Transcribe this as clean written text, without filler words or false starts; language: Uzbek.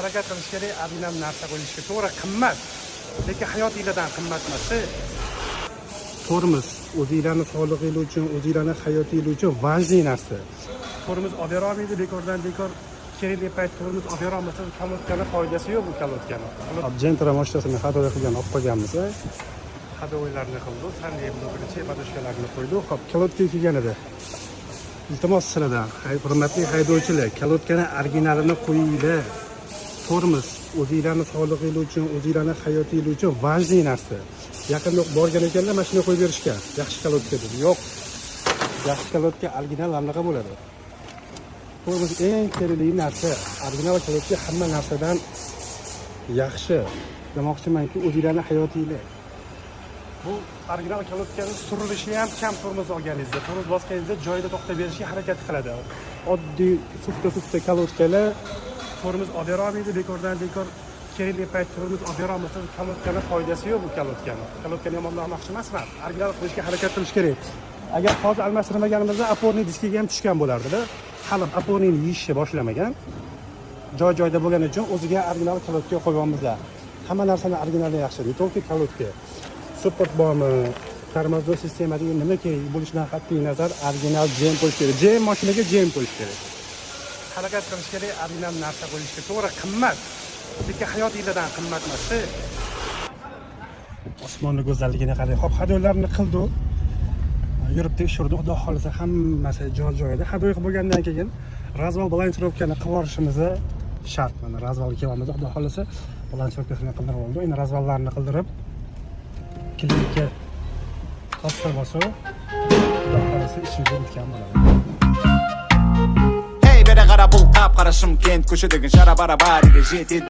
harakat qilish kerak, original narsa qo'yishga. To'g'ri qimmat, lekin hayotingizdan qimmat emas. Tormoz o'zingizlarning sog'lig'ingiz uchun, o'zingizlarning hayotingiz uchun vajli narsa. Tormoz olib bera olmaydi, bekordan bekor kerakli payt tormoz olib bera olmasa, kalotkani foydasi yo'q bu kalotkani. Gentra mashinasini hadovoy qilgan olib qo'yganmiz. Hadovoylarni qildik, qanday bo'ladi, podoshkalarni qo'ydik. Xo'p, kalotga kelganida iltimos sizlardan, hurmatli haydovchilar, kalotkani originalini qo'yinglar. Tormoz o'zingizlarning sog'lig'ingiz uchun, o'zingizlarning hayotingiz uchun vajli narsa. Yaqinda borgan ekanlar mashina qo'yib berishgan. Yaxshi kalotka dedi. Yo'q. Yaxshi kalotka original anaqa bo'ladi. Tormoz eng kerakli narsa. Original kalotka hamma narsadan yaxshi. Demoqchimanki, o'zingizlarning hayotinglar. Bu original kalotkaning surilishi ham kam tormoz olganingizda, tormoz bosganingizda joyida to'xtab berishga harakat qiladi. Oddiy sufta kalotkalar tormoz olib bera olmaydi, bekordan bekor kerakli payt tormoz olib bera olmasa, kalotkani foydasi yo'q bu kalotkani. Kalotkani yomonlamoqchi emasman. Original qilishga harakat qilish kerak. Agar hozir almashtirmaganimizda oporniy diskiga ham tushgan bo'lardi-da. Hali oporniyni yeyishni boshlamagan. Joy-joyda bo'lgani uchun o'ziga original kalotka qo'yganmizlar. Hamma narsani originali yaxshi, не только kalotka. Support bormi, tormozli sistemadagi nima kerak bo'lishidan qat'iy nazar original jam qo'yish kerak. Jam mashinaga jam qo'yish kerak. Harakat qilish kerak, original narsa qo'yishga. To'g'ri qimmat, lekin hayotingizdan qimmat emas. Osmonni go'zalligini qarang. Xo'p, hadoylarni qildik. Yurib tekshirdik, xudo xolisa hammasi joy-joyida. Hadoy qilib bo'lgandan keyin razval balansirovkani qilib olishimiz shart. Mana razvalga kelamiz, xudo xolisa balansirovkasini qildirib oldik. Endi razvallarni qildirib klinika qasqa bosib, xudo xolisa ishimiz bitgan bo'ladi. Hey, bere qara bul qap qarashim kent ko'chadagi shara barabar jet